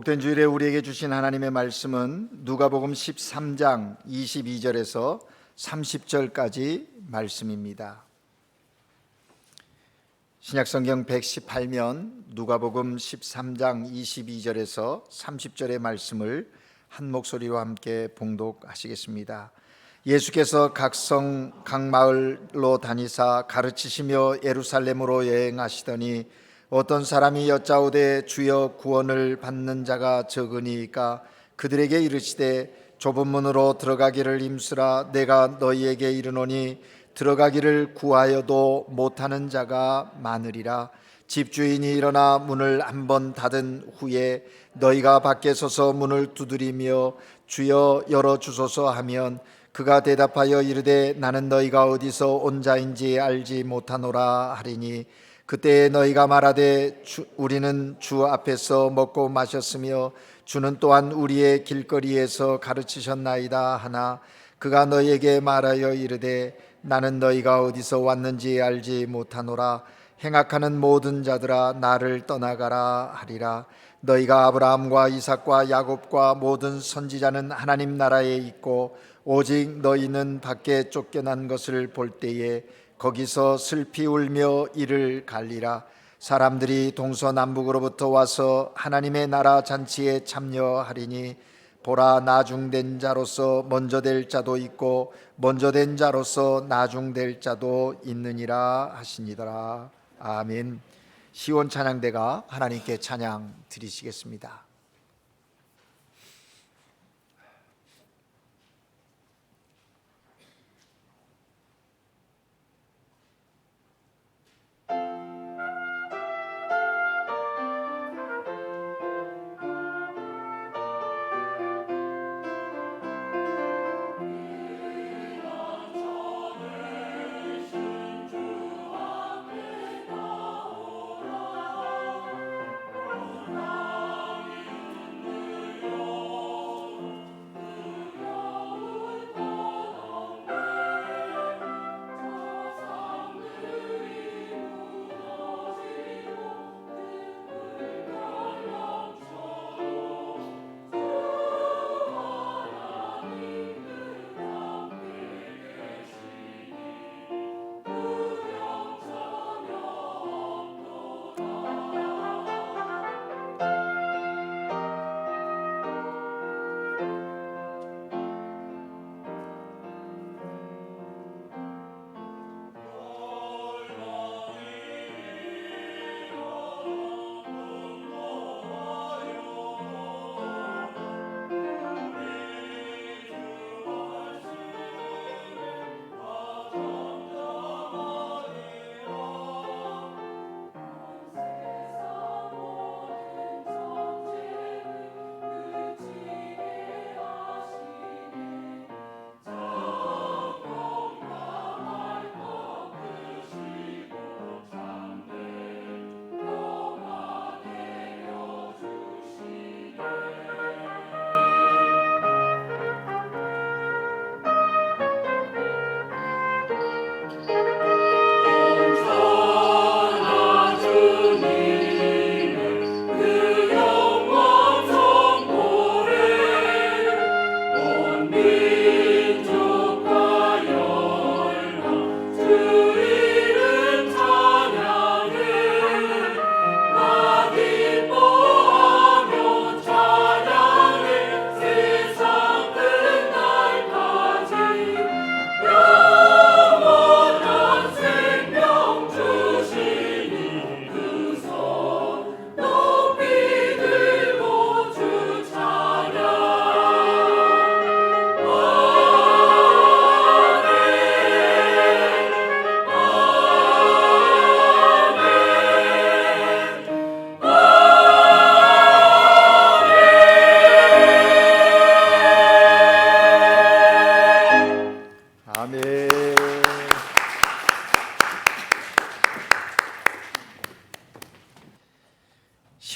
복된 주일에 우리에게 주신 하나님의 말씀은 누가복음 13장 22절에서 30절까지 말씀입니다. 신약성경 118면 누가복음 13장 22절에서 30절의 말씀을 한 목소리로 함께 봉독하시겠습니다. 예수께서 각 성, 각 마을로 다니사 가르치시며 예루살렘으로 여행하시더니 어떤 사람이 여짜오되 주여 구원을 받는 자가 적으니까 그들에게 이르시되 좁은 문으로 들어가기를 힘쓰라. 내가 너희에게 이르노니 들어가기를 구하여도 못하는 자가 많으리라. 집주인이 일어나 문을 한번 닫은 후에 너희가 밖에 서서 문을 두드리며 주여 열어주소서 하면 그가 대답하여 이르되 나는 너희가 어디서 온 자인지 알지 못하노라 하리니 그때 너희가 말하되 우리는 주 앞에서 먹고 마셨으며 주는 또한 우리의 길거리에서 가르치셨나이다 하나 그가 너희에게 말하여 이르되 나는 너희가 어디서 왔는지 알지 못하노라. 행악하는 모든 자들아 나를 떠나가라 하리라. 너희가 아브라함과 이삭과 야곱과 모든 선지자는 하나님 나라에 있고 오직 너희는 밖에 쫓겨난 것을 볼 때에 거기서 슬피 울며 이를 갈리라. 사람들이 동서남북으로부터 와서 하나님의 나라 잔치에 참여하리니 보라 나중된 자로서 먼저 될 자도 있고 먼저 된 자로서 나중될 자도 있느니라 하시니더라. 아멘. 시온 찬양대가 하나님께 찬양 드리시겠습니다.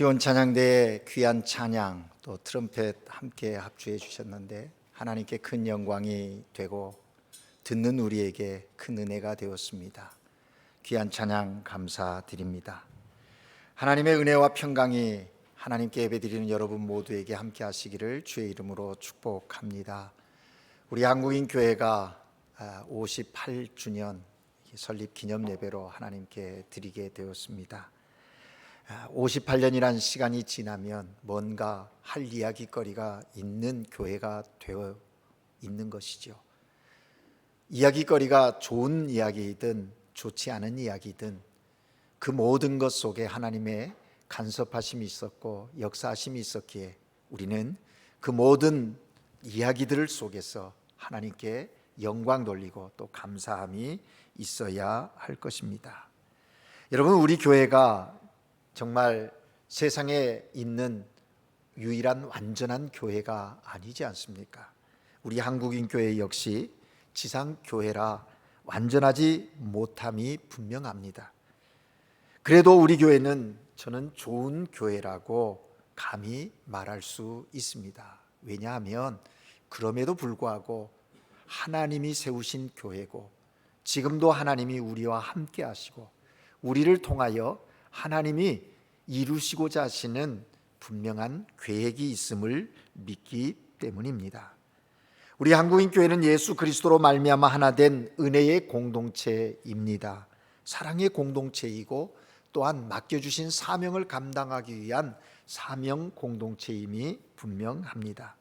시온 찬양대의 귀한 찬양 또 트럼펫 함께 합주해 주셨는데 하나님께 큰 영광이 되고 듣는 우리에게 큰 은혜가 되었습니다. 귀한 찬양 감사드립니다. 하나님의 은혜와 평강이 하나님께 예배드리는 여러분 모두에게 함께 하시기를 주의 이름으로 축복합니다. 우리 한국인 교회가 58주년 설립 기념 예배로 하나님께 드리게 되었습니다. 58년이란 시간이 지나면 뭔가 할 이야기거리가 있는 교회가 되어 있는 것이죠. 이야기거리가 좋은 이야기이든 좋지 않은 이야기든 그 모든 것 속에 하나님의 간섭하심이 있었고 역사하심이 있었기에 우리는 그 모든 이야기들 속에서 하나님께 영광 돌리고 또 감사함이 있어야 할 것입니다. 여러분, 우리 교회가 정말 세상에 있는 유일한 완전한 교회가 아니지 않습니까? 우리 한국인 교회 역시 지상 교회라 완전하지 못함이 분명합니다. 그래도 우리 교회는 저는 좋은 교회라고 감히 말할 수 있습니다. 왜냐하면 그럼에도 불구하고 하나님이 세우신 교회고 지금도 하나님이 우리와 함께 하시고 우리를 통하여 하나님이 이루시고자 하시는 분명한 계획이 있음을 믿기 때문입니다. 우리 한국인 교회는 예수 그리스도로 말미암아 하나 된 은혜의 공동체입니다. 사랑의 공동체이고 또한 맡겨주신 사명을 감당하기 위한 사명 공동체임이 분명합니다.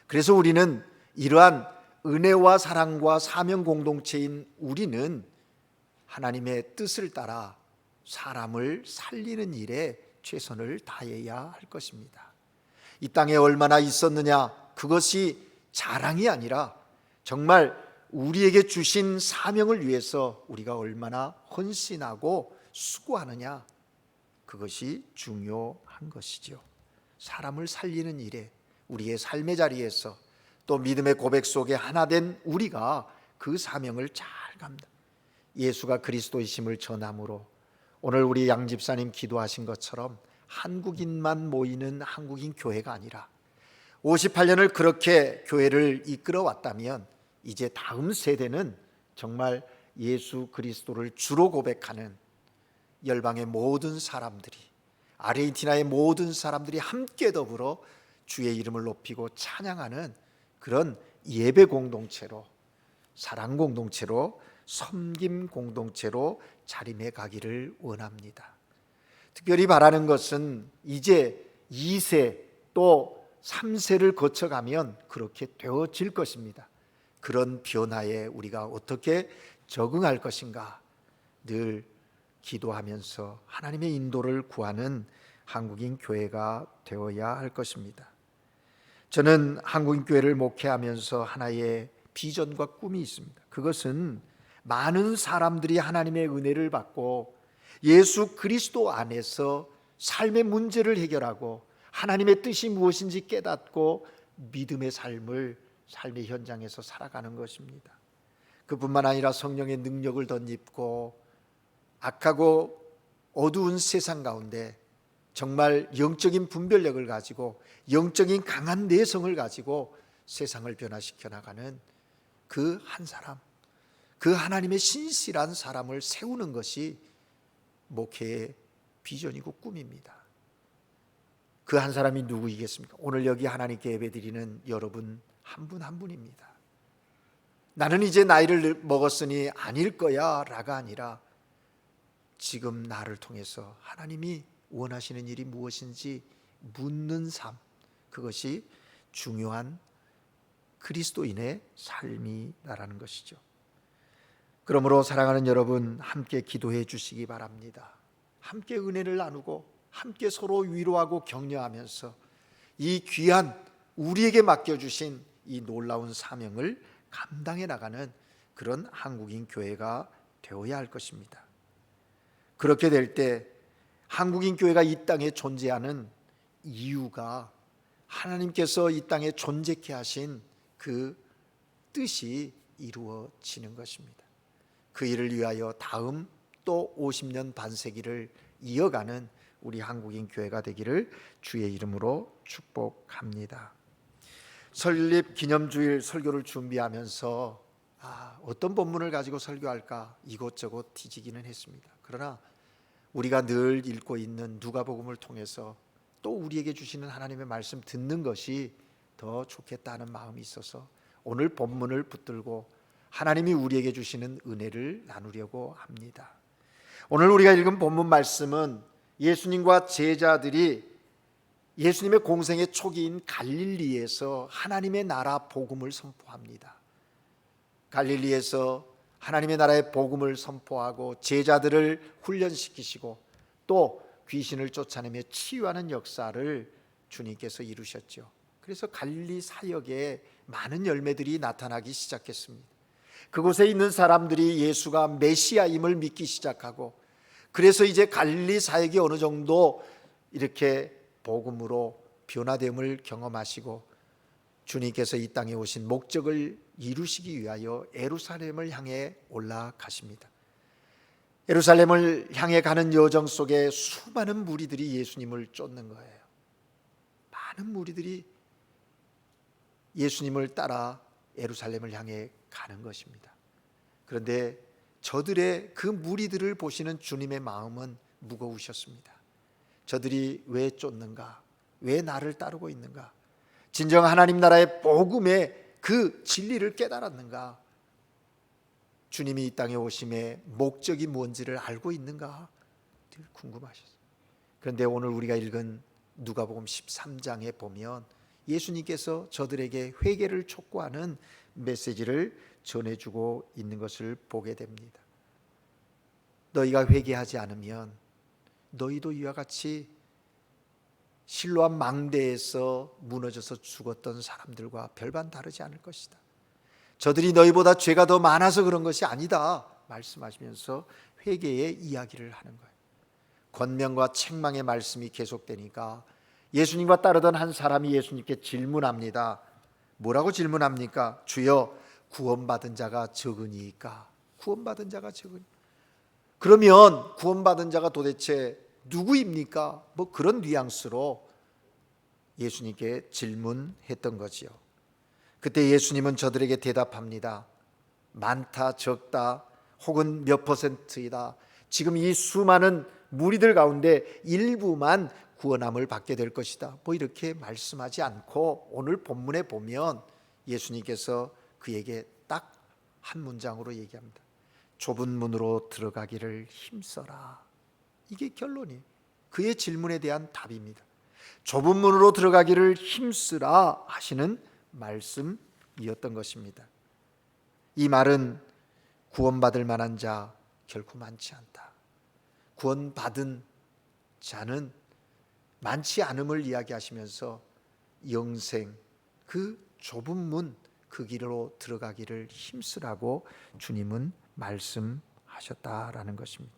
그래서 우리는 이러한 은혜와 사랑과 사명 공동체인 우리는 하나님의 뜻을 따라 사람을 살리는 일에 최선을 다해야 할 것입니다. 이 땅에 얼마나 있었느냐, 그것이 자랑이 아니라 정말 우리에게 주신 사명을 위해서 우리가 얼마나 헌신하고 수고하느냐, 그것이 중요한 것이죠. 사람을 살리는 일에 우리의 삶의 자리에서 또 믿음의 고백 속에 하나 된 우리가 그 사명을 잘 감당, 예수가 그리스도이심을 전함으로 오늘 우리 양 집사님 기도하신 것처럼 한국인만 모이는 한국인 교회가 아니라 58년을 그렇게 교회를 이끌어 왔다면 이제 다음 세대는 정말 예수 그리스도를 주로 고백하는 열방의 모든 사람들이, 아르헨티나의 모든 사람들이 함께 더불어 주의 이름을 높이고 찬양하는 그런 예배 공동체로, 사랑 공동체로, 섬김 공동체로 자림해 가기를 원합니다. 특별히 바라는 것은 이제 2세 또 3세를 거쳐가면 그렇게 되어질 것입니다. 그런 변화에 우리가 어떻게 적응할 것인가 늘 기도하면서 하나님의 인도를 구하는 한국인 교회가 되어야 할 것입니다. 저는 한국인 교회를 목회하면서 하나의 비전과 꿈이 있습니다. 그것은 많은 사람들이 하나님의 은혜를 받고 예수 그리스도 안에서 삶의 문제를 해결하고 하나님의 뜻이 무엇인지 깨닫고 믿음의 삶을 삶의 현장에서 살아가는 것입니다. 그뿐만 아니라 성령의 능력을 덧입고 악하고 어두운 세상 가운데 정말 영적인 분별력을 가지고 영적인 강한 내성을 가지고 세상을 변화시켜 나가는 그 한 사람, 그 하나님의 신실한 사람을 세우는 것이 목회의 비전이고 꿈입니다. 그 한 사람이 누구이겠습니까? 오늘 여기 하나님께 예배드리는 여러분 한 분 한 분입니다. 나는 이제 나이를 먹었으니 아닐 거야 라가 아니라 지금 나를 통해서 하나님이 원하시는 일이 무엇인지 묻는 삶, 그것이 중요한 그리스도인의 삶이라는 것이죠. 그러므로 사랑하는 여러분, 함께 기도해 주시기 바랍니다. 함께 은혜를 나누고 함께 서로 위로하고 격려하면서 이 귀한 우리에게 맡겨주신 이 놀라운 사명을 감당해 나가는 그런 한국인 교회가 되어야 할 것입니다. 그렇게 될 때 한국인 교회가 이 땅에 존재하는 이유가 하나님께서 이 땅에 존재케 하신 그 뜻이 이루어지는 것입니다. 그 일을 위하여 다음 또 50년 반세기를 이어가는 우리 한국인 교회가 되기를 주의 이름으로 축복합니다. 설립 기념주일 설교를 준비하면서 어떤 본문을 가지고 설교할까 이곳저곳 뒤지기는 했습니다. 그러나 우리가 늘 읽고 있는 누가복음을 통해서 또 우리에게 주시는 하나님의 말씀 듣는 것이 더 좋겠다는 마음이 있어서 오늘 본문을 붙들고 하나님이 우리에게 주시는 은혜를 나누려고 합니다. 오늘 우리가 읽은 본문 말씀은 예수님과 제자들이 예수님의 공생의 초기인 갈릴리에서 하나님의 나라 복음을 선포합니다. 갈릴리에서 하나님의 나라의 복음을 선포하고 제자들을 훈련시키시고 또 귀신을 쫓아내며 치유하는 역사를 주님께서 이루셨죠. 그래서 갈릴리 사역에 많은 열매들이 나타나기 시작했습니다. 그곳에 있는 사람들이 예수가 메시아임을 믿기 시작하고, 그래서 이제 갈릴리 사역이 어느 정도 이렇게 복음으로 변화됨을 경험하시고 주님께서 이 땅에 오신 목적을 이루시기 위하여 예루살렘을 향해 올라가십니다. 예루살렘을 향해 가는 여정 속에 수많은 무리들이 예수님을 쫓는 거예요. 많은 무리들이 예수님을 따라 예루살렘을 향해 가는 것입니다. 그런데 저들의 그 무리들을 보시는 주님의 마음은 무거우셨습니다. 저들이 왜 쫓는가? 왜 나를 따르고 있는가? 진정 하나님 나라의 복음의 그 진리를 깨달았는가? 주님이 이 땅에 오심의 목적이 뭔지를 알고 있는가? 늘 궁금하셨어요. 그런데 오늘 우리가 읽은 누가복음 13장에 보면 예수님께서 저들에게 회개를 촉구하는 메시지를 전해주고 있는 것을 보게 됩니다. 너희가 회개하지 않으면 너희도 이와 같이 실로암 망대에서 무너져서 죽었던 사람들과 별반 다르지 않을 것이다. 저들이 너희보다 죄가 더 많아서 그런 것이 아니다 말씀하시면서 회개의 이야기를 하는 거예요. 권면과 책망의 말씀이 계속되니까 예수님과 따르던 한 사람이 예수님께 질문합니다. 뭐라고 질문합니까? 주여, 구원받은 자가 적으니까? 구원받은 자가 적으니? 그러면 구원받은 자가 도대체 누구입니까? 뭐 그런 뉘앙스로 예수님께 질문했던 거지요. 그때 예수님은 저들에게 대답합니다. 많다, 적다, 혹은 몇 퍼센트이다. 지금 이 수많은 무리들 가운데 일부만 구원함을 받게 될 것이다. 뭐 이렇게 말씀하지 않고 오늘 본문에 보면 예수님께서 그에게 딱 한 문장으로 얘기합니다. 좁은 문으로 들어가기를 힘써라. 이게 결론이 그의 질문에 대한 답입니다. 좁은 문으로 들어가기를 힘쓰라 하시는 말씀이었던 것입니다. 이 말은 구원받을 만한 자 결코 많지 않다. 구원받은 자는 많지 않음을 이야기하시면서 영생, 그 좁은 문, 그 길로 들어가기를 힘쓰라고 주님은 말씀하셨다라는 것입니다.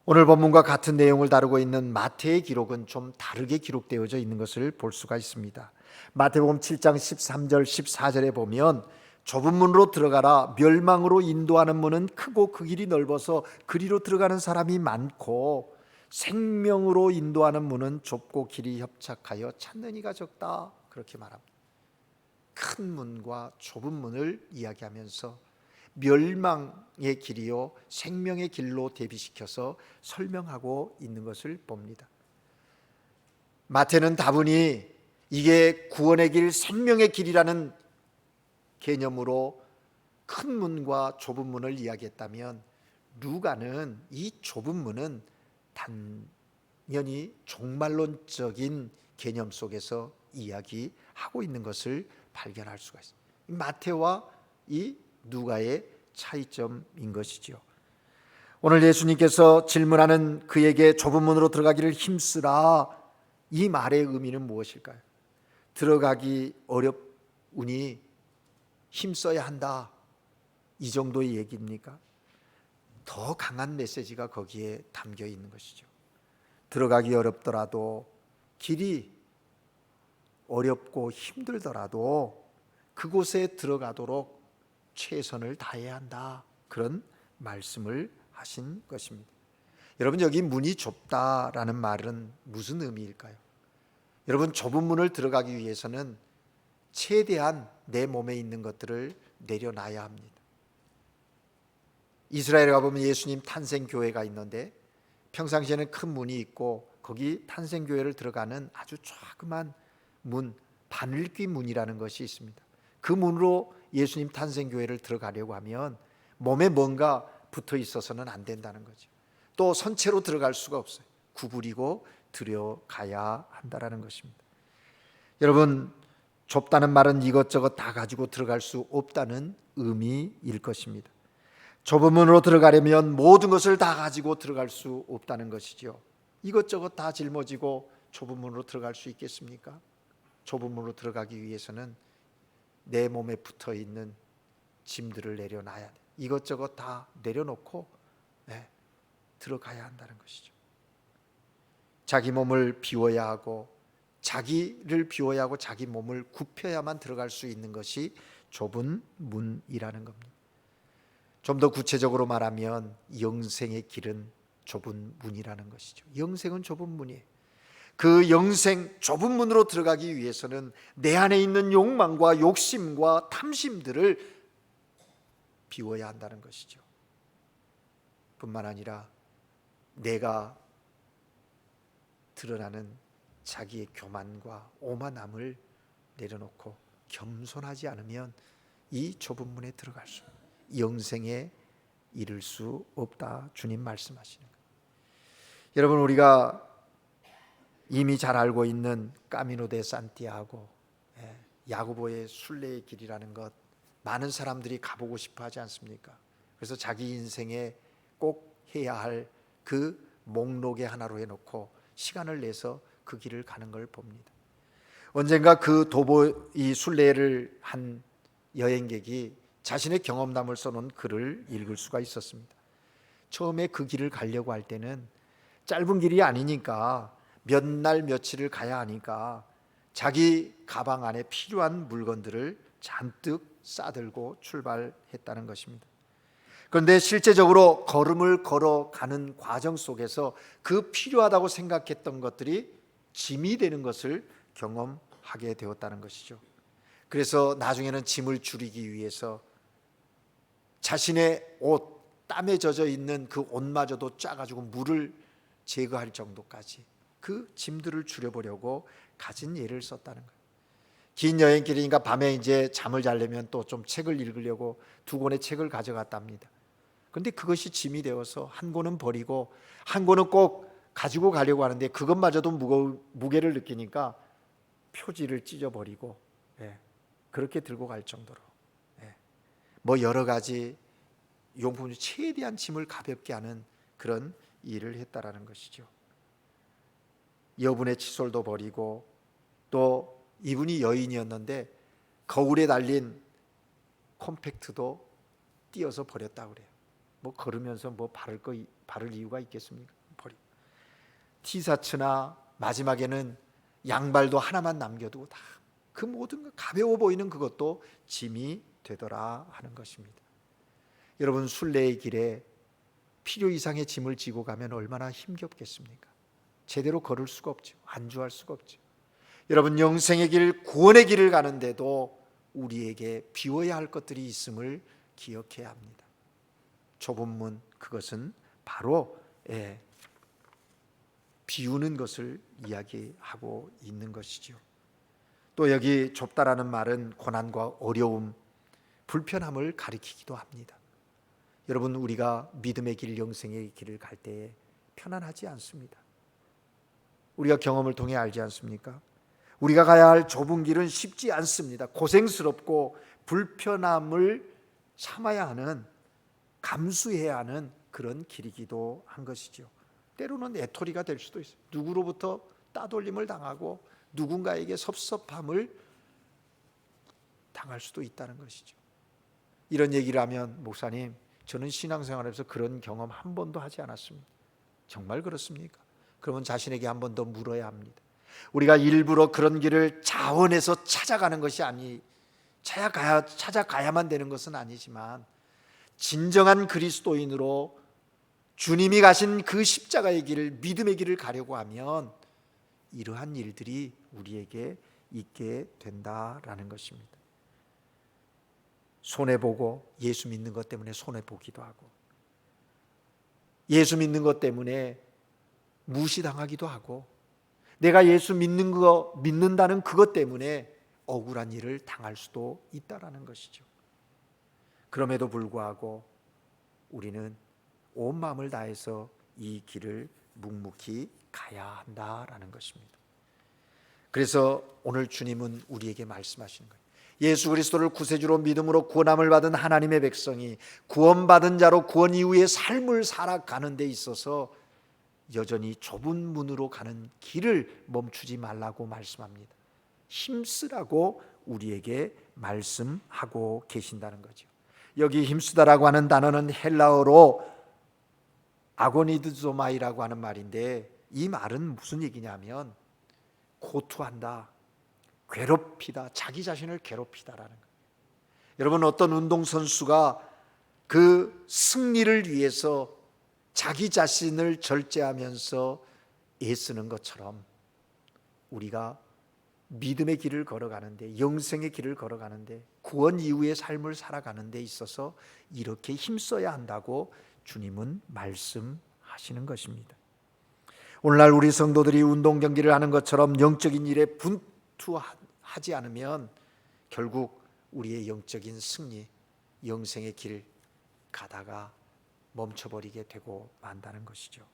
오늘 본문과 같은 내용을 다루고 있는 마태의 기록은 좀 다르게 기록되어져 있는 것을 볼 수가 있습니다. 마태복음 7장 13절 14절에 보면 좁은 문으로 들어가라. 멸망으로 인도하는 문은 크고 그 길이 넓어서 그리로 들어가는 사람이 많고 생명으로 인도하는 문은 좁고 길이 협착하여 찾는 이가 적다. 그렇게 말합니다. 큰 문과 좁은 문을 이야기하면서 멸망의 길이요 생명의 길로 대비시켜서 설명하고 있는 것을 봅니다. 마태는 다분히 이게 구원의 길, 생명의 길이라는 개념으로 큰 문과 좁은 문을 이야기했다면 루가는 이 좁은 문은 단연히 종말론적인 개념 속에서 이야기하고 있는 것을 발견할 수가 있습니다. 마태와 이 누가의 차이점인 것이지요. 오늘 예수님께서 질문하는 그에게 좁은 문으로 들어가기를 힘쓰라, 이 말의 의미는 무엇일까요? 들어가기 어렵으니 힘써야 한다, 이 정도의 얘기입니까? 더 강한 메시지가 거기에 담겨 있는 것이죠. 들어가기 어렵더라도, 길이 어렵고 힘들더라도 그곳에 들어가도록 최선을 다해야 한다, 그런 말씀을 하신 것입니다. 여러분, 여기 문이 좁다라는 말은 무슨 의미일까요? 여러분, 좁은 문을 들어가기 위해서는 최대한 내 몸에 있는 것들을 내려놔야 합니다. 이스라엘에 가보면 예수님 탄생교회가 있는데 평상시에는 큰 문이 있고 거기 탄생교회를 들어가는 아주 조그만 문, 바늘귀 문이라는 것이 있습니다. 그 문으로 예수님 탄생교회를 들어가려고 하면 몸에 뭔가 붙어 있어서는 안 된다는 거죠. 또 선체로 들어갈 수가 없어요. 구부리고 들어가야 한다는 것입니다. 여러분, 좁다는 말은 이것저것 다 가지고 들어갈 수 없다는 의미일 것입니다. 좁은 문으로 들어가려면 모든 것을 다 가지고 들어갈 수 없다는 것이죠. 이것저것 다 짊어지고 좁은 문으로 들어갈 수 있겠습니까? 좁은 문으로 들어가기 위해서는 내 몸에 붙어 있는 짐들을 내려놔야 돼. 이것저것 다 내려놓고 들어가야 한다는 것이죠. 자기 몸을 비워야 하고, 자기를 비워야 하고, 자기 몸을 굽혀야만 들어갈 수 있는 것이 좁은 문이라는 겁니다. 좀 더 구체적으로 말하면 영생의 길은 좁은 문이라는 것이죠. 영생은 좁은 문이에요. 그 영생 좁은 문으로 들어가기 위해서는 내 안에 있는 욕망과 욕심과 탐심들을 비워야 한다는 것이죠. 뿐만 아니라 내가 드러나는 자기의 교만과 오만함을 내려놓고 겸손하지 않으면 이 좁은 문에 들어갈 수, 영생에 이를 수 없다, 주님 말씀하시는 거예요. 여러분, 우리가 이미 잘 알고 있는 까미노 데 산티아고, 야고보의 순례의 길이라는 것, 많은 사람들이 가보고 싶어 하지 않습니까? 그래서 자기 인생에 꼭 해야 할 그 목록의 하나로 해놓고 시간을 내서 그 길을 가는 걸 봅니다. 언젠가 그 도보 이 순례를 한 여행객이 자신의 경험담을 써놓은 글을 읽을 수가 있었습니다. 처음에 그 길을 가려고 할 때는 짧은 길이 아니니까 몇 날 며칠을 가야 하니까 자기 가방 안에 필요한 물건들을 잔뜩 싸들고 출발했다는 것입니다. 그런데 실제적으로 걸음을 걸어가는 과정 속에서 그 필요하다고 생각했던 것들이 짐이 되는 것을 경험하게 되었다는 것이죠. 그래서 나중에는 짐을 줄이기 위해서 자신의 옷, 땀에 젖어 있는 그 옷마저도 짜가지고 물을 제거할 정도까지 그 짐들을 줄여보려고 가진 예를 썼다는 거예요. 긴 여행길이니까 밤에 이제 잠을 자려면 또 좀 책을 읽으려고 두 권의 책을 가져갔답니다. 그런데 그것이 짐이 되어서 한 권은 버리고 한 권은 꼭 가지고 가려고 하는데 그것마저도 무게를 느끼니까 표지를 찢어버리고 그렇게 들고 갈 정도로 뭐 여러 가지 용품, 최대한 짐을 가볍게 하는 그런 일을 했다라는 것이죠. 여분의 칫솔도 버리고, 또 이분이 여인이었는데 거울에 달린 콤팩트도 띄어서 버렸다고 그래요. 뭐 걸으면서 뭐 바를 이유가 있겠습니까? 버리고. 티셔츠나 마지막에는 양발도 하나만 남겨두고 다 그 모든 거 가벼워 보이는 그것도 짐이 되더라 하는 것입니다. 여러분, 순례의 길에 필요 이상의 짐을 지고 가면 얼마나 힘겹겠습니까? 제대로 걸을 수가 없죠. 안주할 수가 없죠. 여러분, 영생의 길, 구원의 길을 가는데도 우리에게 비워야 할 것들이 있음을 기억해야 합니다. 좁은 문, 그것은 바로 비우는 것을 이야기하고 있는 것이죠. 또 여기 좁다라는 말은 고난과 어려움, 불편함을 가리키기도 합니다. 여러분, 우리가 믿음의 길, 영생의 길을 갈 때에 편안하지 않습니다. 우리가 경험을 통해 알지 않습니까? 우리가 가야 할 좁은 길은 쉽지 않습니다. 고생스럽고 불편함을 참아야 하는, 감수해야 하는 그런 길이기도 한 것이죠. 때로는 애토리가 될 수도 있어요. 누구로부터 따돌림을 당하고 누군가에게 섭섭함을 당할 수도 있다는 것이죠. 이런 얘기를 하면, 목사님, 저는 신앙생활에서 그런 경험 한 번도 하지 않았습니다. 정말 그렇습니까? 그러면 자신에게 한 번 더 물어야 합니다. 우리가 일부러 그런 길을 자원해서 찾아가는 것이 찾아가야만 되는 것은 아니지만, 진정한 그리스도인으로 주님이 가신 그 십자가의 길을, 믿음의 길을 가려고 하면 이러한 일들이 우리에게 있게 된다라는 것입니다. 손해보고, 예수 믿는 것 때문에 손해보기도 하고, 예수 믿는 것 때문에 무시당하기도 하고 내가 예수 믿는다는 그것 때문에 억울한 일을 당할 수도 있다라는 것이죠. 그럼에도 불구하고 우리는 온 마음을 다해서 이 길을 묵묵히 가야 한다라는 것입니다. 그래서 오늘 주님은 우리에게 말씀하시는 거예요. 예수 그리스도를 구세주로 믿음으로 구원함을 받은 하나님의 백성이 구원받은 자로 구원 이후의 삶을 살아가는 데 있어서 여전히 좁은 문으로 가는 길을 멈추지 말라고 말씀합니다. 힘쓰라고 우리에게 말씀하고 계신다는 거죠. 여기 힘쓰다라고 하는 단어는 헬라어로 아고니드조마이라고 하는 말인데, 이 말은 무슨 얘기냐면 고투한다, 괴롭히다, 자기 자신을 괴롭히다라는 거예요. 여러분, 어떤 운동선수가 그 승리를 위해서 자기 자신을 절제하면서 애쓰는 것처럼 우리가 믿음의 길을 걸어가는데, 영생의 길을 걸어가는데, 구원 이후의 삶을 살아가는 데 있어서 이렇게 힘써야 한다고 주님은 말씀하시는 것입니다. 오늘날 우리 성도들이 운동 경기를 하는 것처럼 영적인 일에 분투하지 않으면 결국 우리의 영적인 승리, 영생의 길 가다가 멈춰버리게 되고 만다는 것이죠.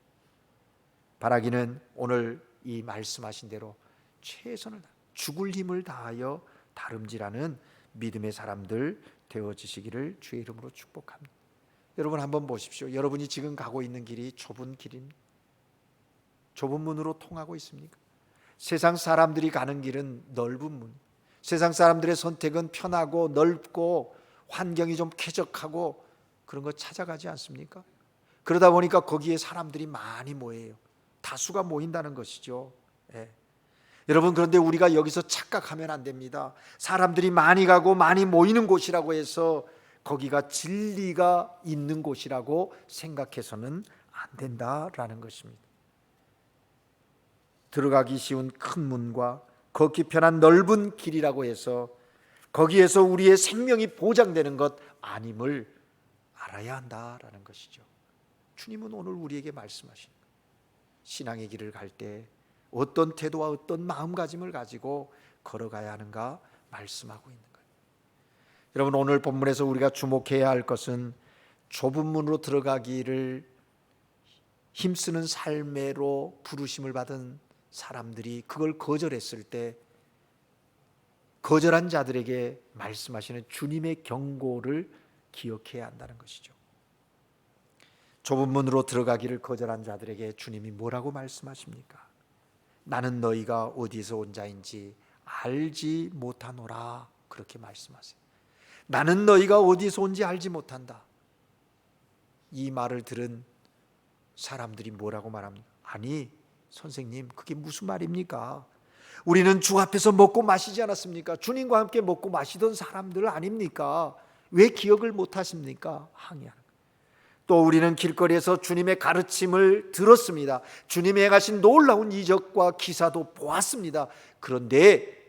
바라기는 오늘 이 말씀하신 대로 최선을 죽을 힘을 다하여 다름질하는 믿음의 사람들 되어지시기를 주의 이름으로 축복합니다. 여러분 한번 보십시오. 여러분이 지금 가고 있는 길이 좁은 길입니다. 좁은 문으로 통하고 있습니까? 세상 사람들이 가는 길은 넓은 문, 세상 사람들의 선택은 편하고 넓고 환경이 좀 쾌적하고 그런 거 찾아가지 않습니까? 그러다 보니까 거기에 사람들이 많이 모여요. 다수가 모인다는 것이죠. 여러분, 그런데 우리가 여기서 착각하면 안 됩니다. 사람들이 많이 가고 많이 모이는 곳이라고 해서 거기가 진리가 있는 곳이라고 생각해서는 안 된다라는 것입니다. 들어가기 쉬운 큰 문과 걷기 편한 넓은 길이라고 해서 거기에서 우리의 생명이 보장되는 것 아님을 알아야 한다라는 것이죠. 주님은 오늘 우리에게 말씀하십니다. 신앙의 길을 갈 때 어떤 태도와 어떤 마음가짐을 가지고 걸어가야 하는가 말씀하고 있는 거예요. 여러분, 오늘 본문에서 우리가 주목해야 할 것은 좁은 문으로 들어가기를 힘쓰는 삶으로 부르심을 받은 사람들이 그걸 거절했을 때 거절한 자들에게 말씀하시는 주님의 경고를 기억해야 한다는 것이죠. 좁은 문으로 들어가기를 거절한 자들에게 주님이 뭐라고 말씀하십니까? 나는 너희가 어디서 온 자인지 알지 못하노라, 그렇게 말씀하세요. 나는 너희가 어디서 온지 알지 못한다. 이 말을 들은 사람들이 뭐라고 말합니까? 아니 선생님, 그게 무슨 말입니까? 우리는 주 앞에서 먹고 마시지 않았습니까? 주님과 함께 먹고 마시던 사람들 아닙니까? 왜 기억을 못하십니까? 항의하는 거예요. 또 우리는 길거리에서 주님의 가르침을 들었습니다. 주님이 행하신 놀라운 이적과 기사도 보았습니다. 그런데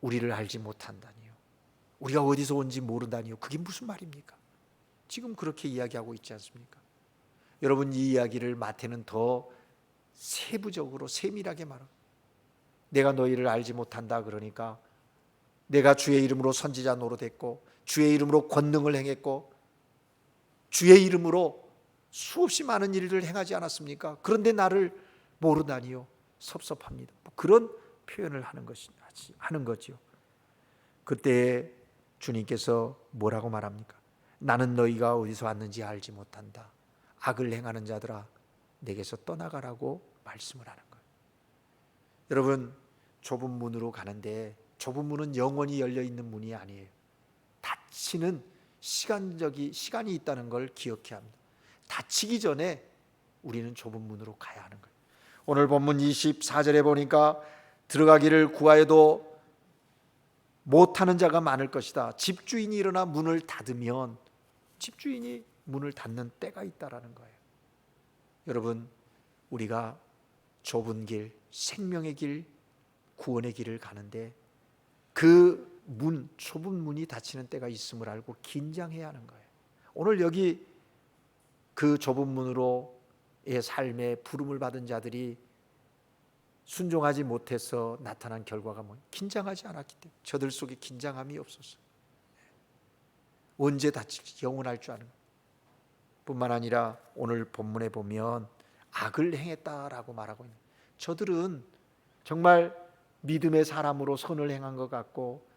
우리를 알지 못한다니요, 우리가 어디서 온지 모른다니요, 그게 무슨 말입니까? 지금 그렇게 이야기하고 있지 않습니까? 여러분, 이 이야기를 마태는 더 세부적으로 세밀하게 말합니다. 내가 너희를 알지 못한다 그러니까 내가 주의 이름으로 선지자 노릇했고 주의 이름으로 권능을 행했고 주의 이름으로 수없이 많은 일을 행하지 않았습니까? 그런데 나를 모르다니요, 섭섭합니다. 그런 표현을 하는 거죠. 그때 주님께서 뭐라고 말합니까? 나는 너희가 어디서 왔는지 알지 못한다. 악을 행하는 자들아, 내게서 떠나가라고 말씀을 하는 거예요. 여러분, 좁은 문으로 가는데 좁은 문은 영원히 열려 있는 문이 아니에요. 닫히는 시간이 있다는 걸 기억해야 합니다. 닫히기 전에 우리는 좁은 문으로 가야 하는 거예요. 오늘 본문 24절에 보니까 들어가기를 구하여도 못하는 자가 많을 것이다. 집주인이 일어나 문을 닫으면 집주인이 문을 닫는 때가 있다라는 거예요. 여러분, 우리가 좁은 길, 생명의 길, 구원의 길을 가는데 그 문, 좁은 문이 닫히는 때가 있음을 알고 긴장해야 하는 거예요. 오늘 여기 그 좁은 문으로 삶에 부름을 받은 자들이 순종하지 못해서 나타난 결과가 긴장하지 않았기 때문에 저들 속에 긴장함이 없었어요. 언제 다칠지 영원할 줄 아는 뿐만 아니라 오늘 본문에 보면 악을 행했다라고 말하고 있는, 저들은 정말 믿음의 사람으로 선을 행한 것 같고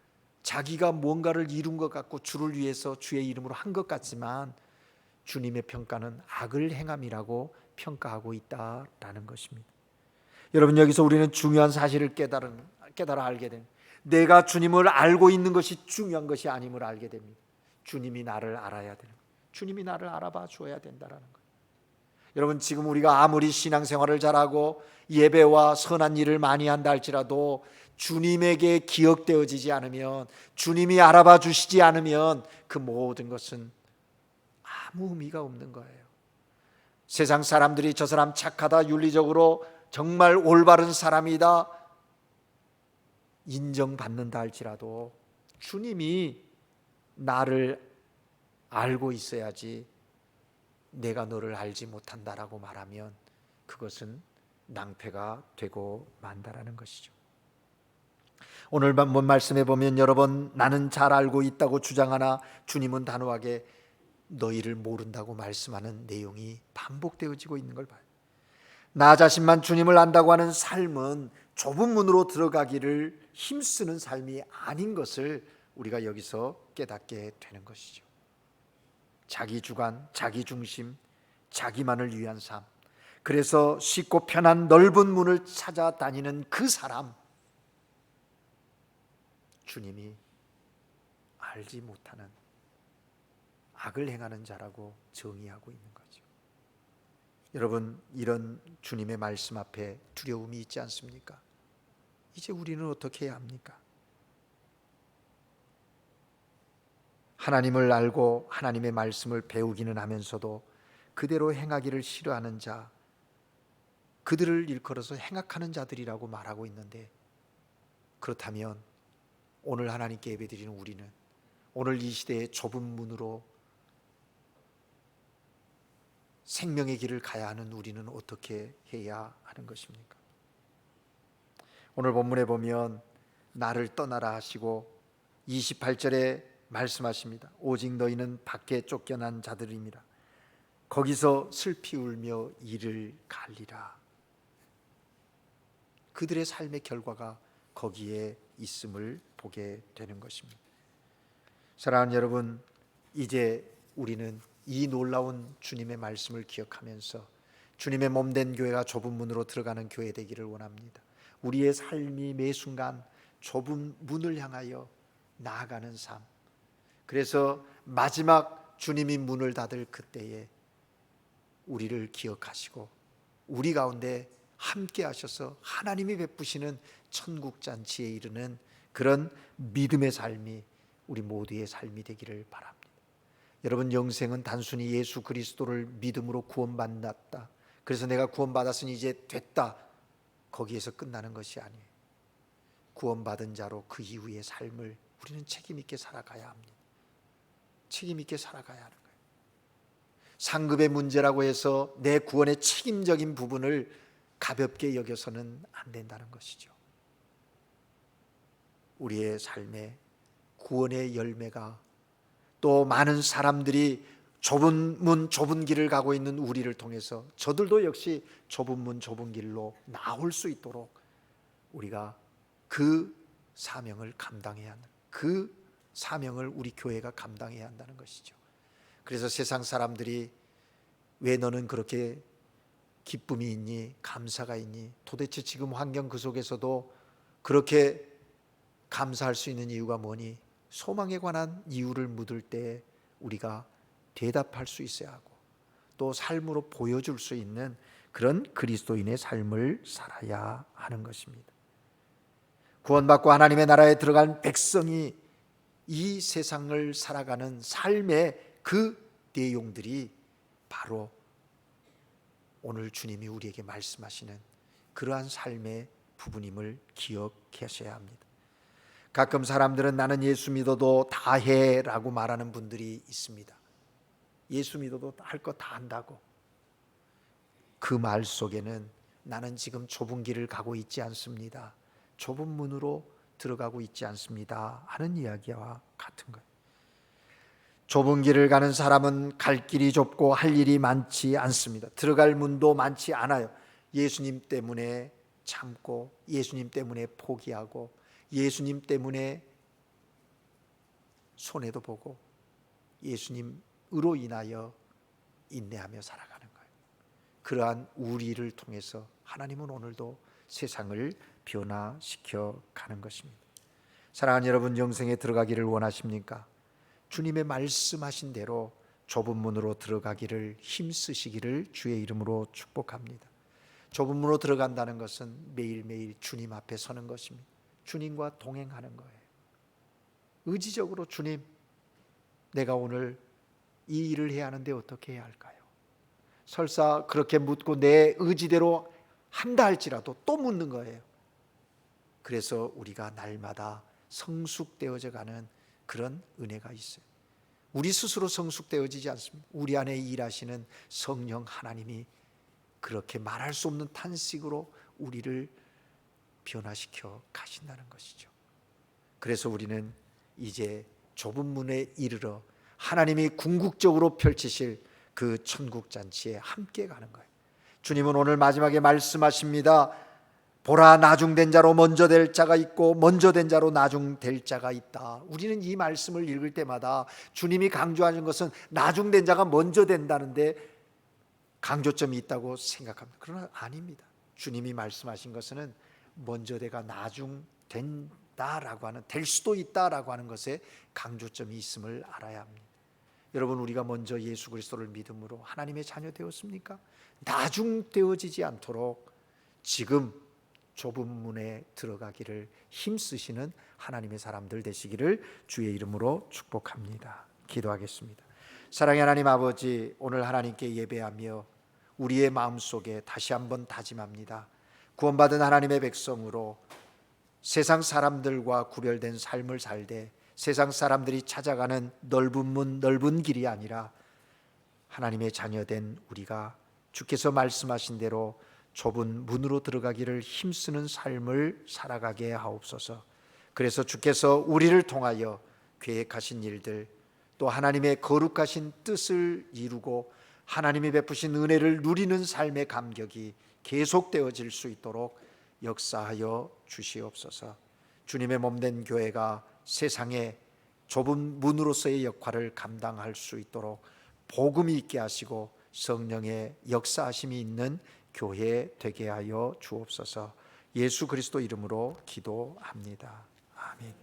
자기가 무언가를 이룬 것 같고 주를 위해서 주의 이름으로 한 것 같지만 주님의 평가는 악을 행함이라고 평가하고 있다라는 것입니다. 여러분, 여기서 우리는 중요한 사실을 깨달아 알게 됩니다. 내가 주님을 알고 있는 것이 중요한 것이 아님을 알게 됩니다. 주님이 나를 알아야 되는 거예요. 주님이 나를 알아봐 줘야 된다라는 거예요. 여러분, 지금 우리가 아무리 신앙생활을 잘하고 예배와 선한 일을 많이 한다 할지라도 주님에게 기억되어지지 않으면, 주님이 알아봐 주시지 않으면 그 모든 것은 아무 의미가 없는 거예요. 세상 사람들이 저 사람 착하다, 윤리적으로 정말 올바른 사람이다 인정받는다 할지라도 주님이 나를 알고 있어야지 내가 너를 알지 못한다라고 말하면 그것은 낭패가 되고 만다라는 것이죠. 오늘 본 말씀에 보면 여러 번 나는 잘 알고 있다고 주장하나 주님은 단호하게 너희를 모른다고 말씀하는 내용이 반복되어지고 있는 걸 봐요. 나 자신만 주님을 안다고 하는 삶은 좁은 문으로 들어가기를 힘쓰는 삶이 아닌 것을 우리가 여기서 깨닫게 되는 것이죠. 자기 주관, 자기 중심, 자기만을 위한 삶, 그래서 쉽고 편한 넓은 문을 찾아다니는 그 사람, 주님이 알지 못하는 악을 행하는 자라고 정의하고 있는 거죠. 여러분, 이런 주님의 말씀 앞에 두려움이 있지 않습니까? 이제 우리는 어떻게 해야 합니까? 하나님을 알고 하나님의 말씀을 배우기는 하면서도 그대로 행하기를 싫어하는 자, 그들을 일컬어서 행악하는 자들이라고 말하고 있는데, 그렇다면 오늘 하나님께 예배드리는 우리는, 오늘 이 시대의 좁은 문으로 생명의 길을 가야 하는 우리는 어떻게 해야 하는 것입니까? 오늘 본문에 보면 나를 떠나라 하시고 28절에 말씀하십니다. 오직 너희는 밖에 쫓겨난 자들입니다. 거기서 슬피 울며 이를 갈리라. 그들의 삶의 결과가 거기에 있음을 보게 되는 것입니다. 사랑하는 여러분, 이제 우리는 이 놀라운 주님의 말씀을 기억하면서 주님의 몸된 교회가 좁은 문으로 들어가는 교회 되기를 원합니다. 우리의 삶이 매 순간 좁은 문을 향하여 나아가는 삶, 그래서 마지막 주님이 문을 닫을 그때에 우리를 기억하시고 우리 가운데 함께 하셔서 하나님이 베푸시는 천국잔치에 이르는 그런 믿음의 삶이 우리 모두의 삶이 되기를 바랍니다. 여러분, 영생은 단순히 예수 그리스도를 믿음으로 구원받았다, 그래서 내가 구원받았으니 이제 됐다, 거기에서 끝나는 것이 아니에요. 구원받은 자로 그 이후의 삶을 우리는 책임 있게 살아가야 합니다. 책임 있게 살아가야 하는 거예요. 상급의 문제라고 해서 내 구원의 책임적인 부분을 가볍게 여겨서는 안 된다는 것이죠. 우리의 삶에 구원의 열매가, 또 많은 사람들이 좁은 문 좁은 길을 가고 있는 우리를 통해서 저들도 역시 좁은 문 좁은 길로 나올 수 있도록 우리가 그 사명을 감당해야 한다. 그 사명을 우리 교회가 감당해야 한다는 것이죠. 그래서 세상 사람들이 왜 너는 그렇게 기쁨이 있니? 감사가 있니? 도대체 지금 환경 그 속에서도 그렇게 감사할 수 있는 이유가 뭐니? 소망에 관한 이유를 묻을 때 우리가 대답할 수 있어야 하고, 또 삶으로 보여줄 수 있는 그런 그리스도인의 삶을 살아야 하는 것입니다. 구원받고 하나님의 나라에 들어간 백성이 이 세상을 살아가는 삶의 그 내용들이 바로 오늘 주님이 우리에게 말씀하시는 그러한 삶의 부분임을 기억하셔야 합니다. 가끔 사람들은 나는 예수 믿어도 다 해라고 말하는 분들이 있습니다. 예수 믿어도 할 거 다 한다고. 그 말 속에는 나는 지금 좁은 길을 가고 있지 않습니다, 좁은 문으로 들어가고 있지 않습니다 하는 이야기와 같은 거예요. 좁은 길을 가는 사람은 갈 길이 좁고 할 일이 많지 않습니다. 들어갈 문도 많지 않아요. 예수님 때문에 참고, 예수님 때문에 포기하고, 예수님 때문에 손해도 보고, 예수님으로 인하여 인내하며 살아가는 거예요. 그러한 우리를 통해서 하나님은 오늘도 세상을 변화시켜 가는 것입니다. 사랑하는 여러분, 영생에 들어가기를 원하십니까? 주님의 말씀하신 대로 좁은 문으로 들어가기를 힘쓰시기를 주의 이름으로 축복합니다. 좁은 문으로 들어간다는 것은 매일매일 주님 앞에 서는 것입니다. 주님과 동행하는 거예요. 의지적으로 주님, 내가 오늘 이 일을 해야 하는데 어떻게 해야 할까요? 설사 그렇게 묻고 내 의지대로 한다 할지라도 또 묻는 거예요. 그래서 우리가 날마다 성숙되어져 가는 그런 은혜가 있어요. 우리 스스로 성숙되어지지 않습니다. 우리 안에 일하시는 성령 하나님이 그렇게 말할 수 없는 탄식으로 우리를 변화시켜 가신다는 것이죠. 그래서 우리는 이제 좁은 문에 이르러 하나님이 궁극적으로 펼치실 그 천국잔치에 함께 가는 거예요. 주님은 오늘 마지막에 말씀하십니다. 보라, 나중된 자로 먼저 될 자가 있고 먼저 된 자로 나중될 자가 있다. 우리는 이 말씀을 읽을 때마다 주님이 강조하는 것은 나중된 자가 먼저 된다는데 강조점이 있다고 생각합니다. 그러나 아닙니다. 주님이 말씀하신 것은 먼저 되가 나중된다라고 하는, 될 수도 있다라고 하는 것에 강조점이 있음을 알아야 합니다. 여러분, 우리가 먼저 예수 그리스도를 믿음으로 하나님의 자녀 되었습니까? 나중되어지지 않도록 지금 좁은 문에 들어가기를 힘쓰시는 하나님의 사람들 되시기를 주의 이름으로 축복합니다. 기도하겠습니다. 사랑의 하나님 아버지, 오늘 하나님께 예배하며 우리의 마음속에 다시 한번 다짐합니다. 구원받은 하나님의 백성으로 세상 사람들과 구별된 삶을 살되 세상 사람들이 찾아가는 넓은 문, 넓은 길이 아니라 하나님의 자녀된 우리가 주께서 말씀하신 대로 좁은 문으로 들어가기를 힘쓰는 삶을 살아가게 하옵소서. 그래서 주께서 우리를 통하여 계획하신 일들, 또 하나님의 거룩하신 뜻을 이루고 하나님이 베푸신 은혜를 누리는 삶의 감격이 계속되어질 수 있도록 역사하여 주시옵소서. 주님의 몸된 교회가 세상에 좁은 문으로서의 역할을 감당할 수 있도록 복음이 있게 하시고 성령의 역사하심이 있는 교회 되게 하여 주옵소서. 예수 그리스도 이름으로 기도합니다. 아멘.